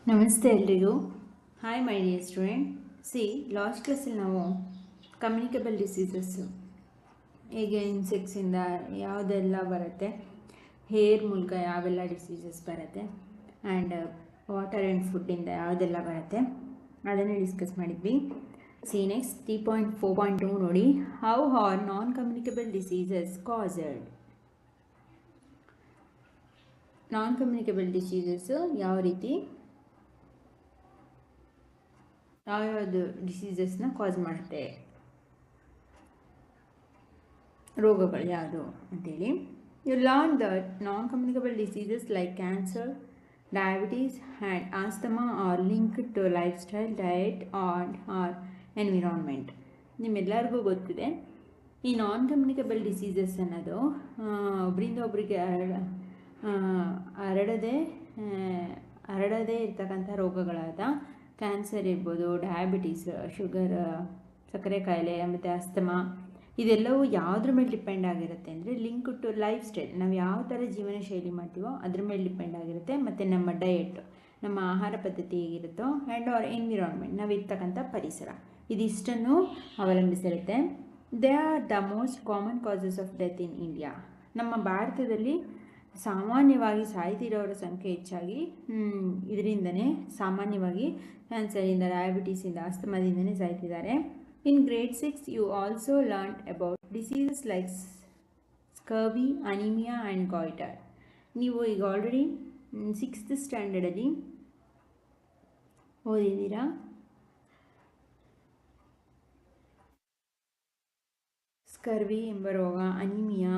ನಮಸ್ತೆ ಎಲ್ರಿಗೂ. Hi my dear student. Last ಕ್ಲಾಸಲ್ಲಿ ನಾವು ಕಮ್ಯುನಿಕೇಬಲ್ ಡಿಸೀಸಸ್ಸು ಹೇಗೆ ಇನ್ಸೆಕ್ಟ್ಸಿಂದ ಯಾವುದೆಲ್ಲ ಬರುತ್ತೆ, ಹೇರ್ ಮೂಲಕ ಯಾವೆಲ್ಲ ಡಿಸೀಸಸ್ ಬರುತ್ತೆ, ಆ್ಯಂಡ್ ವಾಟರ್ ಆ್ಯಂಡ್ ಫುಡ್ಡಿಂದ ಯಾವುದೆಲ್ಲ ಬರುತ್ತೆ ಅದನ್ನೇ ಡಿಸ್ಕಸ್ ಮಾಡಿದ್ವಿ. ನೆಕ್ಸ್ಟ್ 3.4.2 ನೋಡಿ, how are non communicable diseases caused. Non communicable diseases ಯಾವ ರೀತಿ ಯಾವ್ಯಾವುದು ಡಿಸೀಸಸ್ನ ಕಾಸ್ ಮಾಡುತ್ತೆ, ರೋಗಗಳು ಯಾವುದು ಅಂತೇಳಿ. You learn that non communicable diseases like cancer, diabetes and asthma are linked to lifestyle, diet or environment. ನಿಮ್ಮೆಲ್ಲರಿಗೂ ಗೊತ್ತಿದೆ, ಈ ನಾನ್ ಕಮ್ಯುನಿಕೇಬಲ್ ಡಿಸೀಸಸ್ ಅನ್ನೋದು ಒಬ್ಬರಿಂದ ಒಬ್ಬರಿಗೆ ಹರಡದೇ ಇರ್ತಕ್ಕಂಥ ರೋಗಗಳಾದ ಕ್ಯಾನ್ಸರ್ ಇರ್ಬೋದು, ಡಯಾಬಿಟೀಸ್, ಶುಗರ್, ಸಕ್ಕರೆ ಕಾಯಿಲೆ ಮತ್ತು ಅಸ್ತಮಾ, ಇದೆಲ್ಲವೂ ಯಾವುದ್ರ ಮೇಲೆ ಡಿಪೆಂಡ್ ಆಗಿರುತ್ತೆ ಅಂದರೆ ಲಿಂಕ್ ಟು ಲೈಫ್ ಸ್ಟೈಲ್. ನಾವು ಯಾವ ಥರ ಜೀವನ ಶೈಲಿ ಮಾಡ್ತೀವೋ ಅದ್ರ ಮೇಲೆ ಡಿಪೆಂಡ್ ಆಗಿರುತ್ತೆ. ಮತ್ತು ನಮ್ಮ ಡಯಟ್, ನಮ್ಮ ಆಹಾರ ಪದ್ಧತಿ ಹೇಗಿರುತ್ತೋ, ಆ್ಯಂಡ್ ಆರ್ ಎನ್ವಿರಾನ್ಮೆಂಟ್, ನಾವು ಇರ್ತಕ್ಕಂಥ ಪರಿಸರ, ಇದಿಷ್ಟನ್ನು ಅವಲಂಬಿಸಿರುತ್ತೆ. They are the most common causes of death in India. ನಮ್ಮ ಭಾರತದಲ್ಲಿ ಸಾಮಾನ್ಯವಾಗಿ ಸಾಯ್ತಿರೋರ ಸಂಖ್ಯೆ ಹೆಚ್ಚಾಗಿ ಇದರಿಂದನೇ, ಸಾಮಾನ್ಯವಾಗಿ ಕ್ಯಾನ್ಸರಿಂದ, ಡಯಾಬಿಟೀಸಿಂದ, ಅಸ್ತಮಾದಿಂದನೇ ಸಾಯ್ತಿದ್ದಾರೆ. In grade 6 you also learn about diseases like scurvy, anaemia and goitre. ನೀವು ಈಗ ಆಲ್ರೆಡಿ 6th ಸ್ಟ್ಯಾಂಡರ್ಡಲ್ಲಿ ಓದಿದ್ದೀರಾ. ಸ್ಕರ್ವಿ ಎಂಬ ರೋಗ, ಅನಿಮಿಯಾ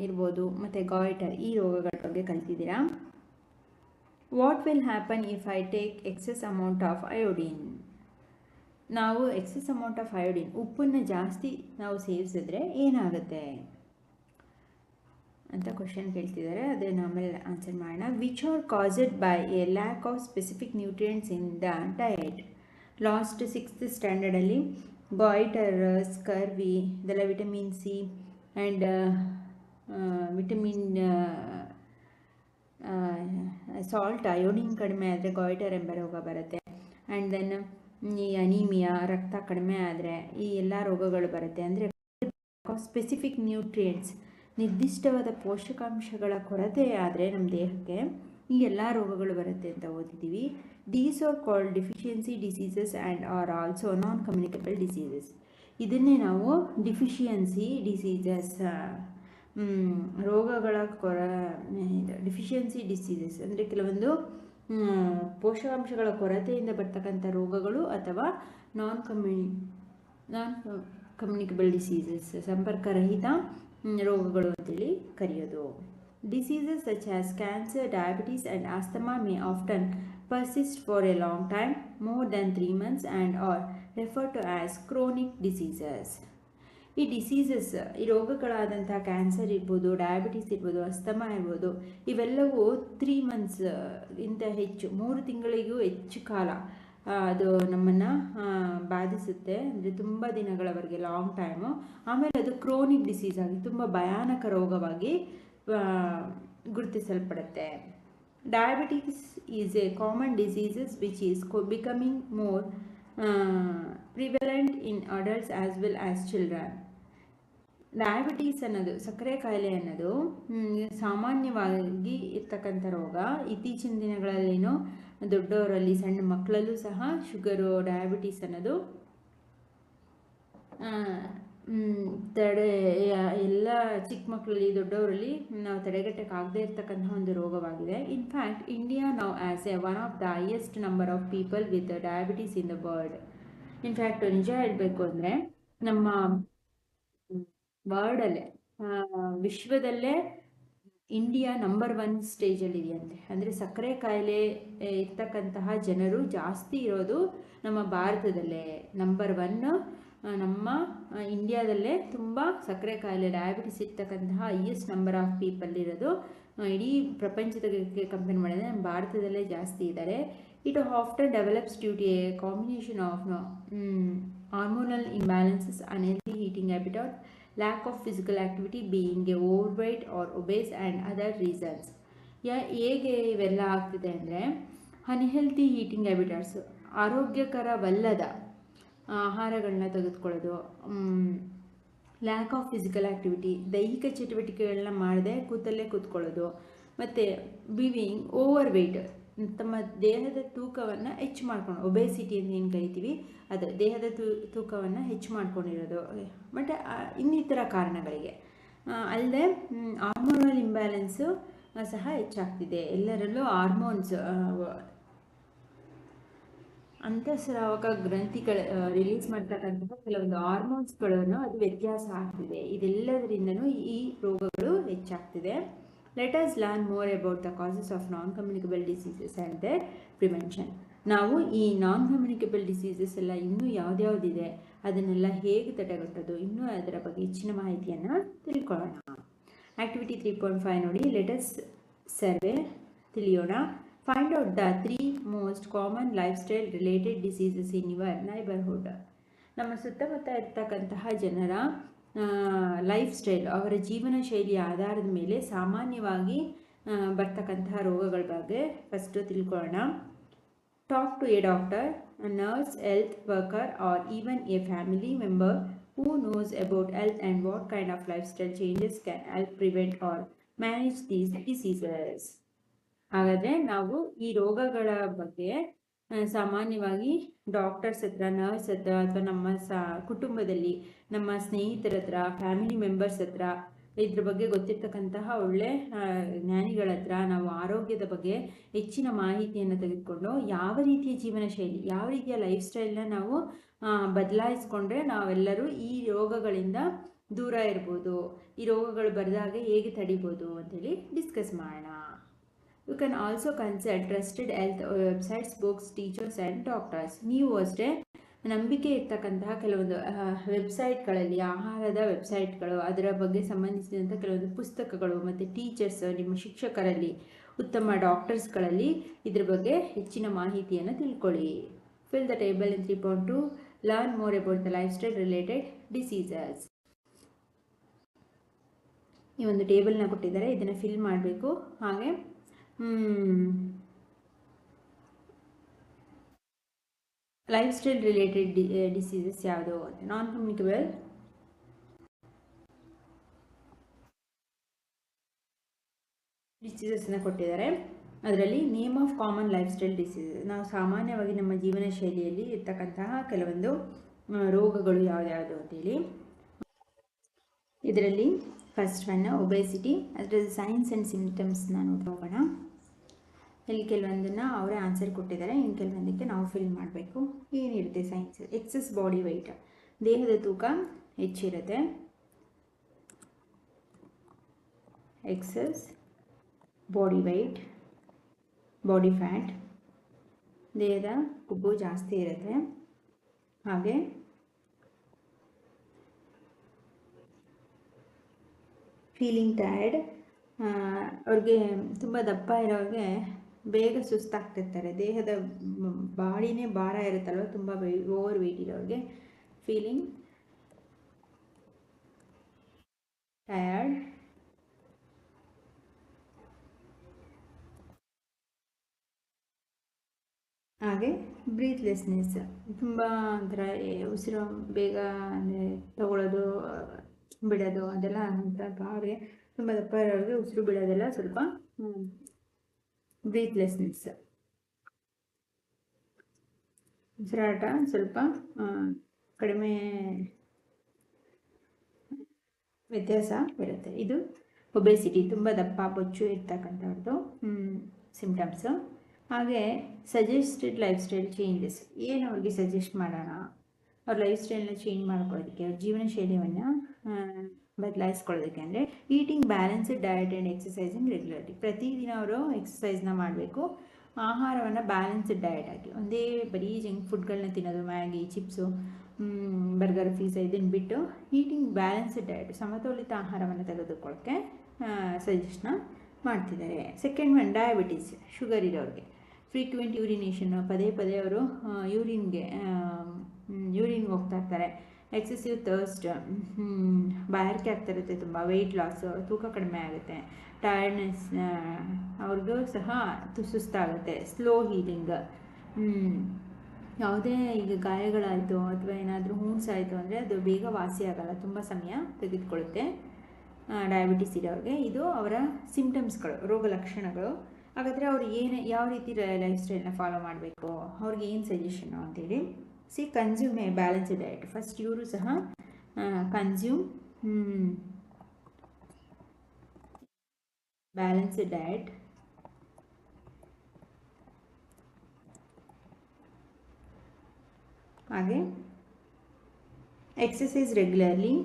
ಇರ್ಬೋದು, ಮತ್ತು ಗಾಯ್ಟರ್, ಈ ರೋಗಗಳ ಬಗ್ಗೆ ಕಲ್ತಿದ್ದೀರಾ. What will happen if I take excess amount of iodine. ನಾವು ಎಕ್ಸೆಸ್ ಅಮೌಂಟ್ ಆಫ್ ಅಯೋಡಿನ್, ಉಪ್ಪನ್ನು ಜಾಸ್ತಿ ನಾವು ಸೇವಿಸಿದ್ರೆ ಏನಾಗುತ್ತೆ ಅಂತ ಕ್ವಶನ್ ಕೇಳ್ತಿದ್ದಾರೆ. ಅದನ್ನು ಆಮೇಲೆ ಆನ್ಸರ್ ಮಾಡೋಣ. Which are caused by a lack of specific nutrients in the diet. Last 6th ಸ್ಟ್ಯಾಂಡರ್ಡಲ್ಲಿ ಗಾಯ್ಟರ್, ಸ್ಕರ್ವಿ, ಇದೆಲ್ಲ vitamin C and vitamin salt, iodine ಕಡಿಮೆ ಆದರೆ ಗಾಯ್ಟರ್ ಎಂಬ ರೋಗ ಬರುತ್ತೆ. ಆ್ಯಂಡ್ ದೆನ್ ಈ ಅನೀಮಿಯಾ, ರಕ್ತ ಕಡಿಮೆ ಆದರೆ ಈ ಎಲ್ಲ ರೋಗಗಳು ಬರುತ್ತೆ. ಅಂದರೆ ಸ್ಪೆಸಿಫಿಕ್ ನ್ಯೂಟ್ರಿಯೆಂಟ್ಸ್, ನಿರ್ದಿಷ್ಟವಾದ ಪೋಷಕಾಂಶಗಳ ಕೊರತೆ ಆದರೆ ನಮ್ಮ ದೇಹಕ್ಕೆ ಈ ಎಲ್ಲ ರೋಗಗಳು ಬರುತ್ತೆ ಅಂತ ಓದಿದ್ದೀವಿ. These are called deficiency diseases and are also non communicable diseases. ಇದನ್ನೇ ನಾವು ಡಿಫಿಷಿಯನ್ಸಿ ಡಿಸೀಸಸ್, ರೋಗಗಳ ಡಿಫಿಷಿಯನ್ಸಿ ಡಿಸೀಸಸ್ ಅಂದರೆ ಕೆಲವೊಂದು ಪೋಷಕಾಂಶಗಳ ಕೊರತೆಯಿಂದ ಬರ್ತಕ್ಕಂಥ ರೋಗಗಳು ಅಥವಾ ನಾನ್ ಕಮ್ಯುನಿಕೇಬಲ್ ಡಿಸೀಸಸ್, ಸಂಪರ್ಕರಹಿತ ರೋಗಗಳು ಅಂತೇಳಿ ಕರೆಯೋದು. Diseases such as cancer, diabetes and asthma May often persist for a long time, more than 3 months, and are referred to as chronic diseases. ಈ ಡಿಸೀಸಸ್, ಈ ರೋಗಗಳಾದಂಥ ಕ್ಯಾನ್ಸರ್ ಇರ್ಬೋದು, ಡಯಾಬಿಟೀಸ್ ಇರ್ಬೋದು, ಅಸ್ತಮಾ ಇರ್ಬೋದು, ಇವೆಲ್ಲವೂ 3 months ಇಂತ ಹೆಚ್ಚು, 3 ತಿಂಗಳಿಗೂ ಹೆಚ್ಚು ಕಾಲ ಅದು ನಮ್ಮನ್ನು ಬಾಧಿಸುತ್ತೆ. ಅಂದರೆ ತುಂಬ ದಿನಗಳವರೆಗೆ, ಲಾಂಗ್ ಟೈಮು. ಆಮೇಲೆ ಅದು ಕ್ರೋನಿಕ್ ಡಿಸೀಸ್ ಆಗಿ ತುಂಬ ಭಯಾನಕ ರೋಗವಾಗಿ ಗುರುತಿಸಲ್ಪಡುತ್ತೆ. Diabetes is a common disease which is becoming more prevalent in adults as well as children. Diabetes ಅನ್ನೋದು, ಸಕ್ಕರೆ ಕಾಯಿಲೆ ಅನ್ನೋದು ಸಾಮಾನ್ಯವಾಗಿ ಇರ್ತಕ್ಕಂಥ ರೋಗ. ಇತ್ತೀಚಿನ ದಿನಗಳಲ್ಲೇನೋ ದೊಡ್ಡವರಲ್ಲಿ, ಸಣ್ಣ ಮಕ್ಕಳಲ್ಲೂ ಸಹ ಶುಗರು, ಡಯಾಬಿಟೀಸ್ ಅನ್ನೋದು ಎಲ್ಲ ಚಿಕ್ಕ ಮಕ್ಕಳಲ್ಲಿ, ದೊಡ್ಡವರಲ್ಲಿ ನಾವು ತಡೆಗಟ್ಟಕ್ಕಾಗದೇ ಇರ್ತಕ್ಕಂಥ ಒಂದು ರೋಗವಾಗಿದೆ. In fact India now as A one of the highest number of people with diabetes in the world. In fact ನಿಜ ಹೇಳಬೇಕು ಅಂದರೆ ನಮ್ಮ ವರ್ಲ್ಡಲ್ಲೇ, ವಿಶ್ವದಲ್ಲೇ ಇಂಡಿಯಾ ನಂಬರ್ 1 ಸ್ಟೇಜಲ್ಲಿ ಇದೆಯಂತೆ. ಅಂದರೆ ಸಕ್ಕರೆ ಕಾಯಿಲೆ ಇರ್ತಕ್ಕಂತಹ ಜನರು ಜಾಸ್ತಿ ಇರೋದು ನಮ್ಮ ಭಾರತದಲ್ಲೇ. ನಂಬರ್ 1 ನಮ್ಮ ಇಂಡಿಯಾದಲ್ಲೇ ತುಂಬ ಸಕ್ಕರೆ ಕಾಯಿಲೆ, ಡಯಾಬಿಟಿಸ್ ಇರ್ತಕ್ಕಂತಹ ಹೈಯೆಸ್ಟ್ ನಂಬರ್ ಆಫ್ ಪೀಪಲ್ ಇರೋದು ಇಡೀ ಪ್ರಪಂಚದಕ್ಕೆ ಕಂಪೇರ್ ಮಾಡಿದರೆ ನಮ್ಮ ಭಾರತದಲ್ಲೇ ಜಾಸ್ತಿ ಇದ್ದಾರೆ. It after develops due to a combination of hormonal imbalances, unhealthy eating habit, lack of physical activity, being overweight or obese and other reasons. ಹೇಗೆ ಇವೆಲ್ಲ ಆಗ್ತಿದೆ ಅಂದರೆ ಅನ್ಹೆಲ್ತಿ ಈಟಿಂಗ್ ಹ್ಯಾಬಿಟ್ಸ್, ಆರೋಗ್ಯಕರವಲ್ಲದ ಆಹಾರಗಳನ್ನ ತೆಗೆದುಕೊಳ್ಳೋದು, ಲ್ಯಾಕ್ ಆಫ್ ಫಿಸಿಕಲ್ ಆ್ಯಕ್ಟಿವಿಟಿ, ದೈಹಿಕ ಚಟುವಟಿಕೆಗಳನ್ನ ಮಾಡದೆ ಕೂತಲ್ಲೇ ಕೂತ್ಕೊಳ್ಳೋದು, ಮತ್ತು ಬಿವಿಂಗ್ ಓವರ್ ವೆಯ್ಟ್, ತಮ್ಮ ದೇಹದ ತೂಕವನ್ನು ಹೆಚ್ಚು ಮಾಡ್ಕೊಂಡು, ಒಬೇಸಿಟಿ ಅಂತ ಏನು ಕರಿತೀವಿ ಅದು, ದೇಹದ ತೂಕವನ್ನು ಹೆಚ್ಚು ಮಾಡ್ಕೊಂಡಿರೋದು, ಬಟ್ ಇನ್ನಿತರ ಕಾರಣಗಳಿಗೆ ಅಲ್ಲದೆ ಹಾರ್ಮೋನಲ್ ಇಂಬ್ಯಾಲೆನ್ಸು ಸಹ ಹೆಚ್ಚಾಗ್ತಿದೆ. ಎಲ್ಲರಲ್ಲೂ ಹಾರ್ಮೋನ್ಸ್ ಅಂತಃಸ್ರಾವಕ ಗ್ರಂಥಿಗಳ ರಿಲೀಸ್ ಮಾಡ್ತಕ್ಕಂತಹ ಕೆಲವೊಂದು ಹಾರ್ಮೋನ್ಸ್ಗಳನ್ನು ಅದು ವ್ಯತ್ಯಾಸ ಆಗ್ತಿದೆ. ಇದೆಲ್ಲದರಿಂದನೂ ಈ ರೋಗಗಳು ಹೆಚ್ಚಾಗ್ತಿದೆ. Let us learn more about the causes of non communicable diseases and their prevention. ನಾವು ಈ ನಾನ್ ಕಮ್ಯುನಿಕಬಲ್ ಡಿಸೀಸಸ್ ಎಲ್ಲ ಇನ್ನೂ ಯಾವುದ್ಯಾವುದಿದೆ, ಅದನ್ನೆಲ್ಲ ಹೇಗೆ ತಡೆಗಟ್ಟೋದು, ಇನ್ನೂ ಅದರ ಬಗ್ಗೆ ಹೆಚ್ಚಿನ ಮಾಹಿತಿಯನ್ನು ತಿಳ್ಕೊಳ್ಳೋಣ. ಆಕ್ಟಿವಿಟಿ 3.5 ನೋಡಿ. ಲೆಟ್ ಅಸ್ ಸರ್ವೆ ತಿಳಿಯೋಣ. Find out the 3 most common life style related diseases in your neighbourhood. ನಮ್ಮ ಸುತ್ತಮುತ್ತ ಇರ್ತಕ್ಕಂತಹ ಜನರ ಲೈಫ್ ಸ್ಟೈಲ್, ಅವರ ಜೀವನ ಶೈಲಿಯ ಆಧಾರದ ಮೇಲೆ ಸಾಮಾನ್ಯವಾಗಿ ಬರ್ತಕ್ಕಂತಹ ರೋಗಗಳ ಬಗ್ಗೆ ಫಸ್ಟು ತಿಳ್ಕೊಳ್ಳೋಣ. Talk to a doctor, nurse, health worker or even a family member who knows about health and what kind of lifestyle changes can help prevent or manage these diseases. ಹಾಗಾದರೆ ನಾವು ಈ ರೋಗಗಳ ಬಗ್ಗೆ ಸಾಮಾನ್ಯವಾಗಿ ಡಾಕ್ಟರ್ಸ್ ಹತ್ರ, nurse ಹತ್ರ, ಅಥವಾ ನಮ್ಮ ಕುಟುಂಬದಲ್ಲಿ ನಮ್ಮ ಸ್ನೇಹಿತರ ಹತ್ರ, ಫ್ಯಾಮಿಲಿ ಮೆಂಬರ್ಸ್ ಹತ್ರ ಇದ್ರ ಬಗ್ಗೆ ಗೊತ್ತಿರ್ತಕ್ಕಂತಹ ಒಳ್ಳೆ ಜ್ಞಾನಿಗಳ ಹತ್ರ ನಾವು ಆರೋಗ್ಯದ ಬಗ್ಗೆ ಹೆಚ್ಚಿನ ಮಾಹಿತಿಯನ್ನು ತೆಗೆದುಕೊಂಡು ಯಾವ ರೀತಿಯ ಜೀವನ ಶೈಲಿ, ಯಾವ ರೀತಿಯ ಲೈಫ್ ಸ್ಟೈಲ್ನ ನಾವು ಬದಲಾಯಿಸ್ಕೊಂಡ್ರೆ ನಾವೆಲ್ಲರೂ ಈ ರೋಗಗಳಿಂದ ದೂರ ಇರ್ಬೋದು, ಈ ರೋಗಗಳು ಬರದಾಗೆ ಹೇಗೆ ತಡಿಬೋದು ಅಂತೇಳಿ ಡಿಸ್ಕಸ್ ಮಾಡೋಣ. You can also consult trusted health websites, books, teachers and doctors. ನೀವು ಅಷ್ಟೇ ನಂಬಿಕೆ ಇರ್ತಕ್ಕಂತಹ ಕೆಲವೊಂದು ವೆಬ್ಸೈಟ್ಗಳಲ್ಲಿ, ಆಹಾರದ ವೆಬ್ಸೈಟ್ಗಳು, ಅದರ ಬಗ್ಗೆ ಸಂಬಂಧಿಸಿದಂಥ ಕೆಲವೊಂದು ಪುಸ್ತಕಗಳು ಮತ್ತು ಟೀಚರ್ಸ್, ನಿಮ್ಮ ಶಿಕ್ಷಕರಲ್ಲಿ, ಉತ್ತಮ ಡಾಕ್ಟರ್ಸ್ಗಳಲ್ಲಿ ಇದ್ರ ಬಗ್ಗೆ ಹೆಚ್ಚಿನ ಮಾಹಿತಿಯನ್ನು ತಿಳ್ಕೊಳ್ಳಿ. Fill the table in 3.2. Learn more about the life style related diseases. ಈ ಒಂದು ಟೇಬಲ್ನ ಕೊಟ್ಟಿದ್ದಾರೆ, ಇದನ್ನು ಫಿಲ್ ಮಾಡಬೇಕು. ಹಾಗೆ ಲೈಫ್ ಸ್ಟೈಲ್ ರಿಲೇಟೆಡ್ ಡಿಸೀಸಸ್ ಯಾವುದು ಅಂತ, ನಾನ್ ಕಮ್ಯುನಿಕಬಲ್ ಡಿಸೀಸಸ್ನ ಕೊಟ್ಟಿದ್ದಾರೆ. ಅದರಲ್ಲಿ name of common life style diseases, ನಾವು ಸಾಮಾನ್ಯವಾಗಿ ನಮ್ಮ ಜೀವನ ಶೈಲಿಯಲ್ಲಿ ಇರ್ತಕ್ಕಂತಹ ಕೆಲವೊಂದು ರೋಗಗಳು ಯಾವ್ಯಾವುದು ಅಂತೇಳಿ. ಇದರಲ್ಲಿ ಫಸ್ಟ್ ಒನ್ ಒಬೇಸಿಟಿ. ಅದರ ಸೈನ್ಸ್ ಆ್ಯಂಡ್ ಸಿಂಪ್ಟಮ್ಸ್ನ ನೋಡೋಣ. ಇಲ್ಲಿ ಕೆಲವೊಂದನ್ನು ಅವರೇ ಆನ್ಸರ್ ಕೊಟ್ಟಿದ್ದಾರೆ, ಇನ್ನು ಕೆಲವೊಂದಕ್ಕೆ ನಾವು ಫಿಲ್ ಮಾಡಬೇಕು. ಏನಿರುತ್ತೆ ಸೈನ್ಸ್? ಎಕ್ಸಸ್ ಬಾಡಿ ವೆಯ್ಟ್, ದೇಹದ ತೂಕ ಹೆಚ್ಚಿರುತ್ತೆ. Excess body weight, body fat, ದೇಹದ ಕೊಬ್ಬು ಜಾಸ್ತಿ ಇರುತ್ತೆ. ಹಾಗೆ ಫೀಲಿಂಗ್ ಟಯರ್ಡ್, ಅವ್ರಿಗೆ ತುಂಬ ದಪ್ಪ ಇರೋರಿಗೆ ಬೇಗ ಸುಸ್ತಾಗ್ತಿರ್ತಾರೆ. ದೇಹದ ಬಾಡಿನೇ ಭಾರ ಇರುತ್ತಲ್ವ, ತುಂಬ ಓವರ್ ವೆಯ್ಟ್ ಇರೋರಿಗೆ ಫೀಲಿಂಗ್ ಟಯರ್ಡ್. ಹಾಗೆ ಬ್ರೀತ್ಲೆಸ್ನೆಸ್, ತುಂಬ ಒಂಥರ ಉಸಿರು ಬೇಗ ಅಂದರೆ ತಗೊಳ್ಳೋದು ಬಿಡೋದು ಅದೆಲ್ಲ ಸ್ವಲ್ಪ ಅವ್ರಿಗೆ, ತುಂಬ ದಪ್ಪ ಇರೋರಿಗೆ ಉಸಿರು ಬಿಡೋದೆಲ್ಲ ಸ್ವಲ್ಪ ಬ್ರೀತ್ಲೆಸ್ನೆಸ್, ಉಸಿರಾಟ ಸ್ವಲ್ಪ ಕಡಿಮೆ ವ್ಯತ್ಯಾಸ ಇರುತ್ತೆ. ಇದು ಒಬೇಸಿಟಿ, ತುಂಬ ದಪ್ಪ ಬೊಚ್ಚು ಇರ್ತಕ್ಕಂಥದ್ದು ಸಿಂಪ್ಟಮ್ಸು. ಹಾಗೆ ಸಜೆಸ್ಟೆಡ್ ಲೈಫ್ ಸ್ಟೈಲ್ ಚೇಂಜಸ್, ಏನು ಅವ್ರಿಗೆ ಸಜೆಸ್ಟ್ ಮಾಡೋಣ ಅವ್ರ ಲೈಫ್ ಸ್ಟೈಲ್ನ ಚೇಂಜ್ ಮಾಡ್ಕೊಳ್ಳೋದಕ್ಕೆ, ಅವ್ರ ಜೀವನ ಶೈಲಿಯನ್ನು ಬದಲಾಯಿಸ್ಕೊಳ್ಳೋದಕ್ಕೆ ಅಂದರೆ eating balanced diet and exercising regularly. ಪ್ರತಿದಿನ ಅವರು ಎಕ್ಸಸೈಸ್ನ ಮಾಡಬೇಕು, ಆಹಾರವನ್ನು ಬ್ಯಾಲೆನ್ಸ್ಡ್ ಡಯಟ್ ಆಗಿ, ಒಂದೇ ಬರೀ ಜಂಕ್ ಫುಡ್ಗಳನ್ನ ತಿನ್ನೋದು, ಮ್ಯಾಗಿ, ಚಿಪ್ಸು, ಬರ್ಗರ್, ಪಿಜ್ಜಾ ಇದನ್ನು ಬಿಟ್ಟು ಈಟಿಂಗ್ ಬ್ಯಾಲೆನ್ಸ್ಡ್ ಡಯಟ್, ಸಮತೋಲಿತ ಆಹಾರವನ್ನು ತೆಗೆದುಕೊಳ್ಳೋಕ್ಕೆ ಸಜೆಸ್ಟ್ನ ಮಾಡ್ತಿದ್ದಾರೆ. ಸೆಕೆಂಡ್ ಒನ್ ಡಯಾಬಿಟೀಸ್, ಶುಗರ್ ಇರೋರಿಗೆ. ಫ್ರೀಕ್ವೆಂಟ್ ಯೂರಿನೇಷನ್ನು, ಪದೇ ಪದೇ ಅವರು ಯೂರಿನ್ಗೆ ಹೋಗ್ತಾ ಇರ್ತಾರೆ. ಎಕ್ಸೆಸಿವ್ ಥರ್ಸ್ಟ್, ಬಾಯಾರಿಕೆ ಆಗ್ತಾ ಇರುತ್ತೆ ತುಂಬ. ವೆಯ್ಟ್ ಲಾಸು, ತೂಕ ಕಡಿಮೆ ಆಗುತ್ತೆ. ಟಯರ್ಡ್ನೆಸ್, ಅವ್ರಿಗೂ ಸಹ ಸುಸ್ತಾಗುತ್ತೆ. Slow healing. ಯಾವುದೇ ಈಗ ಗಾಯಗಳಾಯಿತು ಅಥವಾ ಏನಾದರೂ ಹೂನ್ಸ್ ಆಯಿತು ಅಂದರೆ ಅದು ಬೇಗ ವಾಸಿ ಆಗಲ್ಲ, ತುಂಬ ಸಮಯ ತೆಗೆದುಕೊಳ್ಳುತ್ತೆ. ಡಯಾಬಿಟಿಸ್ ಇರೋರಿಗೆ ಇದು ಅವರ ಸಿಂಪ್ಟಮ್ಸ್ಗಳು, ರೋಗ ಲಕ್ಷಣಗಳು. ಹಾಗಾದರೆ ಅವ್ರು ಯಾವ ರೀತಿ ಲೈಫ್ ಸ್ಟೈಲ್ನ ಫಾಲೋ ಮಾಡಬೇಕು, ಅವ್ರಿಗೆ ಏನು ಸಜೆಷನ್ನು ಅಂತೇಳಿ. Consume a balanced diet. First ಇವರು ಸಹ ಕನ್ಸ್ಯೂಮ್ ಬ್ಯಾಲೆನ್ಸ್ಡ್ ಡಯಟ್. ಹಾಗೆ ಎಕ್ಸಸೈಸ್ ರೆಗ್ಯುಲರ್ಲಿ.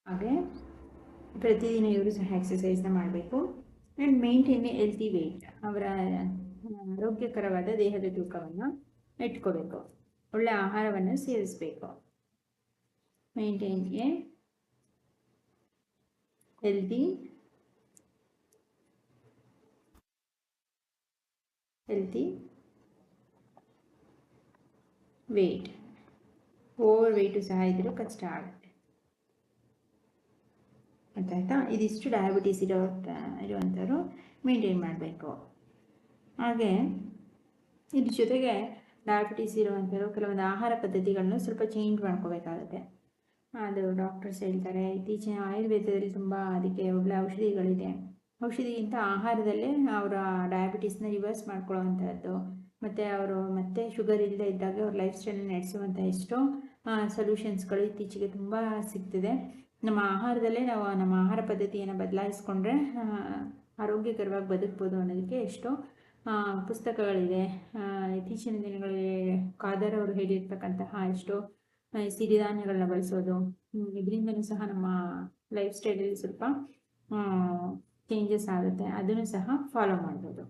ಹಾಗೆ ಪ್ರತಿದಿನ ಇವರು ಸಹ ಎಕ್ಸಸೈಸ್ನ ಮಾಡಬೇಕು. And maintain a healthy weight. ಅವರ ಆರೋಗ್ಯಕರವಾದ ದೇಹದ ತೂಕವನ್ನು ಇಟ್ಕೋಬೇಕು. ಒಳ್ಳೆ ಆಹಾರವನ್ನು ಸೇವಿಸಬೇಕು. Maintain a healthy weight. Over weight ಸಹ ಇದ್ರೂ ಕಷ್ಟ ಆಗುತ್ತೆ. ಗೊತ್ತಾಯ್ತಾ? ಇದಿಷ್ಟು ಡಯಾಬಿಟೀಸ್ ಇರುವಂಥವ್ರು ಮೇಂಟೈನ್ ಮಾಡಬೇಕು. ಹಾಗೆ ಇದ್ರ ಜೊತೆಗೆ ಡಯಾಬಿಟೀಸ್ ಇರುವಂಥವ್ರು ಕೆಲವೊಂದು ಆಹಾರ ಪದ್ಧತಿಗಳನ್ನು ಸ್ವಲ್ಪ ಚೇಂಜ್ ಮಾಡ್ಕೋಬೇಕಾಗುತ್ತೆ. ಅದು ಡಾಕ್ಟರ್ಸ್ ಹೇಳ್ತಾರೆ. ಇತ್ತೀಚಿನ ಆಯುರ್ವೇದದಲ್ಲಿ ತುಂಬ ಅದಕ್ಕೆ ಒಳ್ಳೆ ಔಷಧಿಗಳಿದೆ. ಔಷಧಿಗಿಂತ ಆಹಾರದಲ್ಲೇ ಅವರ ಡಯಾಬಿಟೀಸ್ನ ರಿವರ್ಸ್ ಮಾಡ್ಕೊಳ್ಳೋವಂಥದ್ದು, ಮತ್ತು ಅವರು ಮತ್ತೆ ಶುಗರ್ ಇಲ್ಲದೆ ಇದ್ದಾಗ ಅವ್ರ ಲೈಫ್ ಸ್ಟೈಲ್ ನಡೆಸುವಂಥ ಎಷ್ಟೋ ಸೊಲ್ಯೂಷನ್ಸ್ಗಳು ಇತ್ತೀಚೆಗೆ ತುಂಬ ಸಿಗ್ತಿದೆ. ನಮ್ಮ ಆಹಾರದಲ್ಲೇ ನಾವು ನಮ್ಮ ಆಹಾರ ಪದ್ಧತಿಯನ್ನು ಬದಲಾಯಿಸ್ಕೊಂಡ್ರೆ ಆರೋಗ್ಯಕರವಾಗಿ ಬದುಕ್ಬೋದು ಅನ್ನೋದಕ್ಕೆ ಎಷ್ಟೋ ಪುಸ್ತಕಗಳಿದೆ. ಇತ್ತೀಚಿನ ದಿನಗಳಲ್ಲಿ ಖಾದರ್ ಅವರು ಹೇಳಿರ್ತಕ್ಕಂತಹ ಎಷ್ಟೋ ಸಿರಿಧಾನ್ಯಗಳನ್ನ ಬಳಸೋದು, ಇದರಿಂದನೂ ಸಹ ನಮ್ಮ ಲೈಫ್ ಸ್ಟೈಲಲ್ಲಿ ಸ್ವಲ್ಪ ಚೇಂಜಸ್ ಆಗುತ್ತೆ. ಅದನ್ನು ಸಹ ಫಾಲೋ ಮಾಡ್ಬೋದು.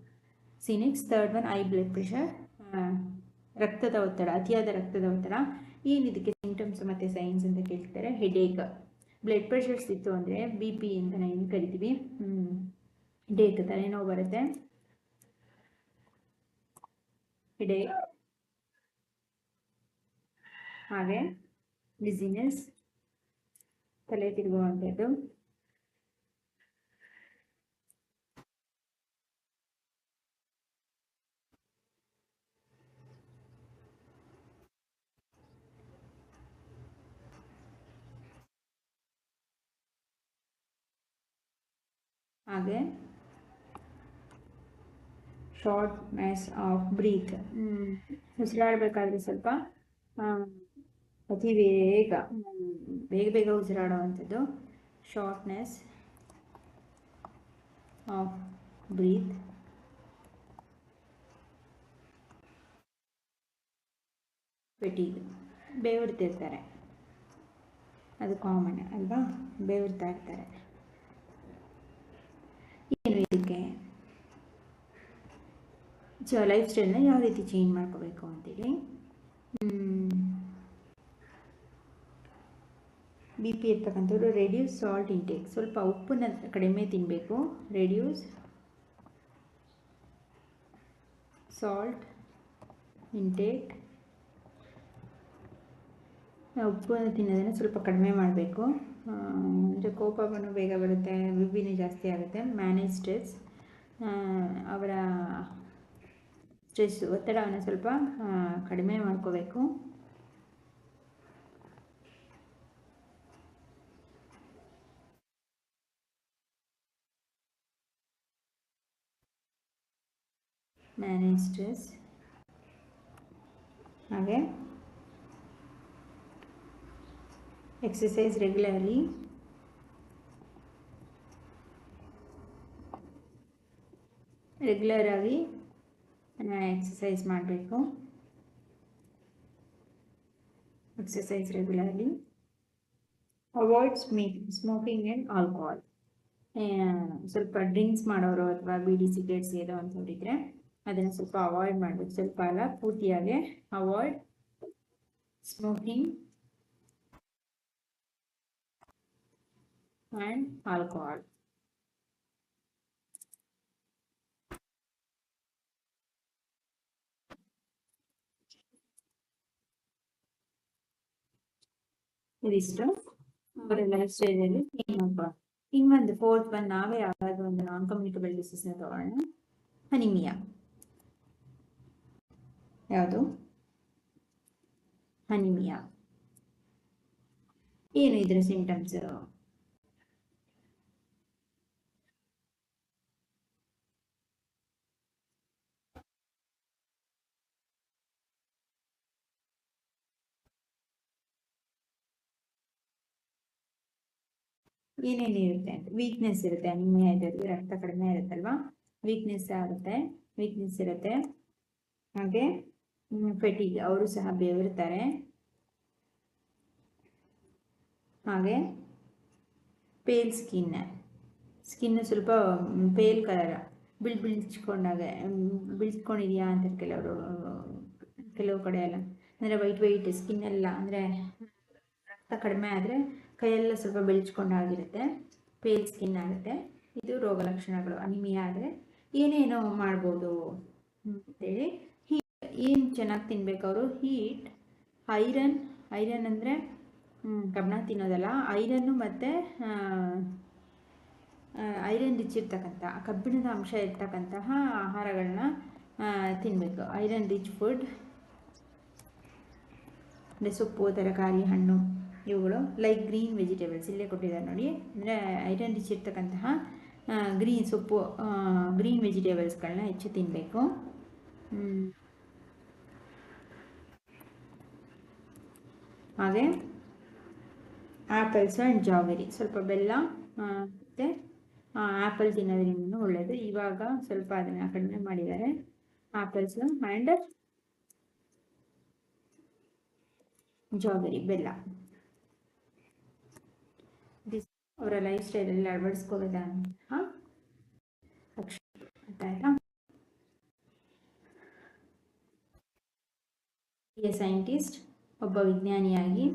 Next third one, I blood pressure. ರಕ್ತದ ಒತ್ತಡ, ಅತಿಯಾದ ರಕ್ತದ ಒತ್ತಡ. ಏನು ಇದಕ್ಕೆ ಸಿಂಟಮ್ಸ್ ಮತ್ತು ಸೈನ್ಸ್ ಅಂತ ಕೇಳ್ತಾರೆ. ಹೆಡೇಕ್. ಬ್ಲಡ್ ಪ್ರೆಷರ್ಸ್ ಇತ್ತು ಅಂದರೆ BP ಅಂತ ಏನು ಕರಿತೀವಿ. ಹೆಡೇಕ್, ತಲೆನೋವು ಬರುತ್ತೆ. ಹೆಡೇಕ್. ಹಾಗೆ ಡಿಸಿನೆಸ್, ತಲೆ ತಿರುಗುವಂಥದ್ದು. ಹಾಗೆ ಶಾರ್ಟ್ನೆಸ್ ಆಫ್ ಬ್ರೀತ್. ಉಸಿರಾಡಬೇಕಾದ್ರೆ ಸ್ವಲ್ಪ ಅತಿ ಬೇಗ ಉಸಿರಾಡುವಂಥದ್ದು. Shortness of breath. ಫೆಟೀಗ್, ಬೇವರ್ತಿರ್ತಾರೆ, ಅದು ಕಾಮನ್ ಅಲ್ವಾ, ಬೇವರ್ತಾ ಇರ್ತಾರೆ. ಏನು ಇದಕ್ಕೆ ಲೈಫ್ ಸ್ಟೈಲ್ನ ಯಾವ ರೀತಿ ಚೇಂಜ್ ಮಾಡ್ಕೋಬೇಕು ಅಂತೇಳಿ. BP ಇರ್ತಕ್ಕಂಥವ್ರು ರೆಡ್ಯೂಸ್ ಸಾಲ್ಟ್ ಇಂಟೇಕ್. ಸ್ವಲ್ಪ ಉಪ್ಪನ್ನ ಕಡಿಮೆ ತಿನ್ನಬೇಕು. Reduce salt intake. ಉಪ್ಪನ್ನು ತಿನ್ನೋದನ್ನು ಸ್ವಲ್ಪ ಕಡಿಮೆ ಮಾಡಬೇಕು. ಅಂದರೆ ಕೋಪವನ್ನು ಬೇಗ ಬರುತ್ತೆ, ಬಿಪಿನೂ ಜಾಸ್ತಿ ಆಗುತ್ತೆ. Manage stress. ಅವರ ಒತ್ತಡವನ್ನು ಸ್ವಲ್ಪ ಕಡಿಮೆ ಮಾಡ್ಕೋಬೇಕು. Manage stress. ಹಾಗೆ ಎಕ್ಸಸೈಸ್ ರೆಗ್ಯುಲರ್ಲಿ. ರೆಗ್ಯುಲರಾಗಿ ಎಕ್ಸಸೈಸ್ ಮಾಡಬೇಕು. Exercise regularly. Avoid smoking and alcohol. ಸ್ವಲ್ಪ ಡ್ರಿಂಕ್ಸ್ ಮಾಡೋರು ಅಥವಾ ಬೀಡಿ ಸಿಗರೇಟ್ ಸೇದೋ ಅಂಥವ್ರಿದ್ರೆ ಅದನ್ನು ಸ್ವಲ್ಪ ಅವಾಯ್ಡ್ ಮಾಡಬೇಕು. ಸ್ವಲ್ಪ ಅಲ್ಲ, ಪೂರ್ತಿಯಾಗಿ ಅವಾಯ್ಡ್ ಸ್ಮೋಕಿಂಗ್ and alcohol. ಇದಿಷ್ಟು ಅವರ ಲೈಫ್ ಸ್ಟೈಲಲ್ಲಿ ಏನಪ್ಪ. ಇನ್ನೊಂದು ಫೋರ್ತ್ ಒನ್ ನಾವೇ ಯಾವ್ದಾದ್ರು ಒಂದು ನಾನ್ ಕಮ್ಯುನಿಕಬಲ್ ಡಿಸೀಸ್ನ ತಗೊಳ್ಳೋಣ. ಅನಿಮಿಯಾ. ಯಾವುದು? ಅನಿಮಿಯಾ. ಏನು ಇದರ ಸಿಂಟಮ್ಸ್? ಏನೇನಿರುತ್ತೆ ಅಂತ. ವೀಕ್ನೆಸ್ ಇರುತ್ತೆ, ಅನಿಮಿಯಾ ಇದರಲ್ಲಿ ರಕ್ತ ಕಡಿಮೆ ಇರುತ್ತಲ್ವಾ, ವೀಕ್ನೆಸ್ ಆಗುತ್ತೆ, ವೀಕ್ನೆಸ್ ಇರುತ್ತೆ. ಹಾಗೆ ಫೆಟಿಗ್, ಅವರು ಸಹ ಬೆವರ್ತಾರೆ. ಹಾಗೆ ಪೇಲ್ ಸ್ಕಿನ್ ಸ್ವಲ್ಪ ಪೇಲ್ ಕಲರ್, ಬಿಳಿಸ್ಕೊಂಡಿದೆಯಾ ಅಂತ ಕೆಲವು ಕಡೆ ಎಲ್ಲ, ಅಂದರೆ ವೈಟ್ ಸ್ಕಿನ್ ಎಲ್ಲ, ಅಂದರೆ ರಕ್ತ ಕಡಿಮೆ ಆದರೆ ಕೈಯೆಲ್ಲ ಸ್ವಲ್ಪ ಬೆಳ್ಚ್ಕೊಂಡಾಗಿರುತ್ತೆ, ಪೇಲ್ ಸ್ಕಿನ್ ಆಗುತ್ತೆ. ಇದು ರೋಗ ಲಕ್ಷಣಗಳು. ಅನಿಮಿಯಾ ಆದರೆ ಏನೇನೋ ಮಾಡ್ಬೋದು ಅಂತೇಳಿ. ಏನು ಚೆನ್ನಾಗಿ ತಿನ್ಬೇಕು ಅವರು? ಹೀಟ್, ಐರನ್ ಅಂದರೆ ಕಬ್ಬಣ ತಿನ್ನೋದಲ್ಲ, ಐರನ್ನು ಮತ್ತು ಐರನ್ ರಿಚ್ ಇರ್ತಕ್ಕಂಥ, ಕಬ್ಬಿಣದ ಅಂಶ ಇರ್ತಕ್ಕಂತಹ ಆಹಾರಗಳನ್ನ ತಿನ್ನಬೇಕು. ಐರನ್ ರಿಚ್ ಫುಡ್ ಅಂದರೆ ಸೊಪ್ಪು, ತರಕಾರಿ, ಹಣ್ಣು, ಇವುಗಳು. ಲೈಕ್ ಗ್ರೀನ್ ವೆಜಿಟೇಬಲ್ಸ್, ಇಲ್ಲೇ ಕೊಟ್ಟಿದ್ದಾರೆ ನೋಡಿ. ಅಂದರೆ ಐರನ್ ರಿಚ್ ಇರ್ತಕ್ಕಂತಹ ಸೊಪ್ಪು, ಗ್ರೀನ್ ವೆಜಿಟೇಬಲ್ಸ್ಗಳನ್ನ ಹೆಚ್ಚು ತಿನ್ನಬೇಕು. ಹಾಗೆ ಆ್ಯಪಲ್ಸ್ ಆ್ಯಂಡ್ ಜಾಗರಿ, ಸ್ವಲ್ಪ ಬೆಲ್ಲ ಮತ್ತು ಆ್ಯಪಲ್ ತಿನ್ನೋದ್ರಿಂದ ಒಳ್ಳೆಯದು. ಇವಾಗ ಸ್ವಲ್ಪ ಅದನ್ನು ಕಡಿಮೆ ಮಾಡಿದ್ದಾರೆ. ಆ್ಯಪಲ್ಸ್ ಆ್ಯಂಡ್ ಜಾಗರಿ, ಬೆಲ್ಲ. ಅವರ ಲೈಫ್ ಸ್ಟೈಲಲ್ಲಿ ಅಳವಡಿಸ್ಕೊಳ್ಳೋದಂತಹ ಲಕ್ಷಣ. ಆಯ್ತಾ? ಸೈಂಟಿಸ್ಟ್, ಒಬ್ಬ ವಿಜ್ಞಾನಿಯಾಗಿ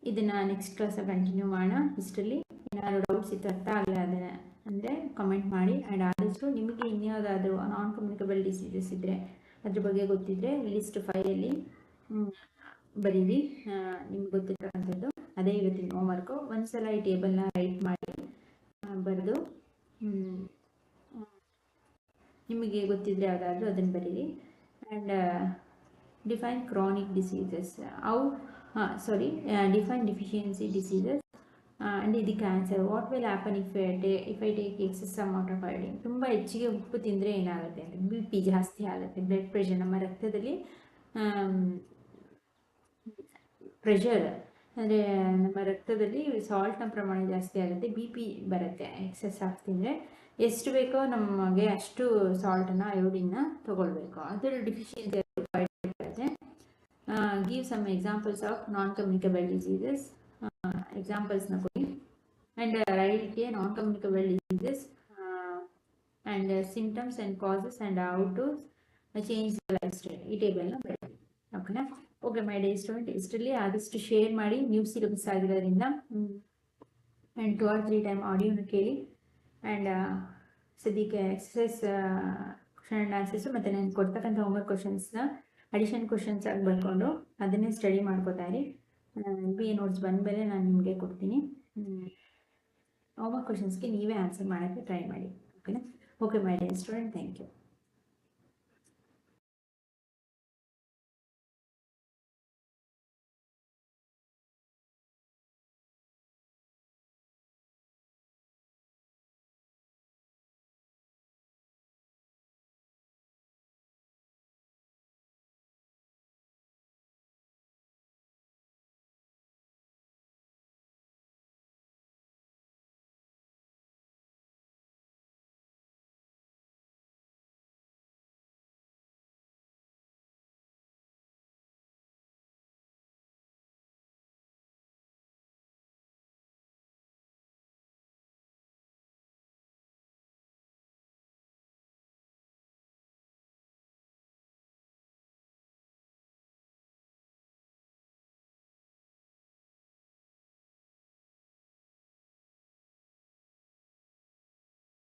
ಇದನ್ನು ನೆಕ್ಸ್ಟ್ ಕ್ಲಾಸಲ್ಲಿ ಕಂಟಿನ್ಯೂ ಮಾಡೋಣ. ಇಷ್ಟರಲ್ಲಿ ಏನಾದರೂ ಡೌಟ್ಸ್ ಇತ್ತು, ಅರ್ಥ ಆಗಲ್ಲ ಅದನ್ನು ಅಂದರೆ ಕಮೆಂಟ್ ಮಾಡಿ. ಆ್ಯಂಡ್ ಆದಷ್ಟು ನಿಮಗೆ ಇನ್ಯಾವುದಾದ್ರೂ ನಾನ್ ಕಮ್ಯುನಿಕಬಲ್ ಡಿಸೀಸಸ್ ಇದ್ದರೆ, ಅದ್ರ ಬಗ್ಗೆ ಗೊತ್ತಿದ್ದರೆ ಲಿಸ್ಟ್ 5ಅಲ್ಲಿ ಬರೀರಿ, ನಿಮ್ಗೆ ಗೊತ್ತಿರ್ತಕ್ಕಂಥದ್ದು. ಅದೇ ಇವತ್ತಿನ ಹೋಮ್ವರ್ಕು. ಒಂದ್ಸಲ ಈ ಟೇಬಲ್ನ ರೈಟ್ ಮಾಡಿ ಬರೆದು ನಿಮಗೆ ಗೊತ್ತಿದ್ದರೆ ಯಾವುದಾದ್ರೂ ಅದನ್ನು ಬರೀರಿ. And define chronic diseases, define deficiency diseases and the cancer. What will happen if I take excess amount of iodine? ತುಂಬ ಹೆಚ್ಚಿಗೆ ಉಪ್ಪು ತಿಂದರೆ ಏನಾಗುತ್ತೆ ಅಂದರೆ BP ಜಾಸ್ತಿ ಆಗುತ್ತೆ, ಬ್ಲಡ್ ಪ್ರೆಷರ್, ನಮ್ಮ ರಕ್ತದಲ್ಲಿ ಪ್ರೆಷರ್ ಅಂದರೆ ನಮ್ಮ ರಕ್ತದಲ್ಲಿ ಸಾಲ್ಟ್ನ ಪ್ರಮಾಣ ಜಾಸ್ತಿ ಆಗುತ್ತೆ, BP ಬರುತ್ತೆ ಎಕ್ಸೆಸ್ ಆಗಿ ತಿಂದರೆ. ಎಷ್ಟು ಬೇಕೋ ನಮಗೆ ಅಷ್ಟು ಸಾಲ್ಟನ್ನು, ಅಯೋಡಿನ್ನ ತೊಗೊಳ್ಬೇಕು. ಅದರ ಡಿಫಿಷಿಯನ್ಸಿ ಇರುತ್ತೆ. Give some examples of non-communicable diseases. Examples-ನ ಕೊಡಿ. And write non-communicable diseases and symptoms and causes and how to change the lifestyle. ಈ ಟೇಬಲ್ನ ಬರೀರಿ. ಓಕೆನಾ? ಓಕೆ ಮೈ ಡೇ ಸ್ಟೂಡೆಂಟ್, ಇಷ್ಟರಲ್ಲಿ ಆದಷ್ಟು ಶೇರ್ ಮಾಡಿ, ನ್ಯೂ ಸಿಲೆಬಸ್ ಆಗಿರೋದ್ರಿಂದ. ಆ್ಯಂಡ್ 2 or 3 ಟೈಮ್ ಆಡಿಯೋನ ಕೇಳಿ. ಆ್ಯಂಡ್ ಸದ್ಯಕ್ಕೆ ಎಕ್ಸಸೈಸ್ ಕ್ವಶನ್ ಆ್ಯಂಡ್ ಆನ್ಸರ್ಸು ಮತ್ತು ನಾನು ಕೊಡ್ತಕ್ಕಂಥ ಹೋಮ್ವರ್ಕ್ ಕ್ವಶನ್ಸ್ನ ಅಡಿಷನ್ ಕ್ವಶನ್ಸ್ ಆಗಿ ಬರ್ಕೊಂಡು ಅದನ್ನೇ ಸ್ಟಡಿ ಮಾಡ್ಕೋತಾ ಇರಿ. ಬಿ ಎ ನೋಟ್ಸ್ ಬಂದಮೇಲೆ ನಾನು ನಿಮಗೆ ಕೊಡ್ತೀನಿ. ಹೋಮ್ವರ್ಕ್ ಕ್ವಶನ್ಸ್ಗೆ ನೀವೇ ಆನ್ಸರ್ ಮಾಡೋಕ್ಕೆ ಟ್ರೈ ಮಾಡಿ. ಓಕೆನಾ? Okay my dear student, thank you.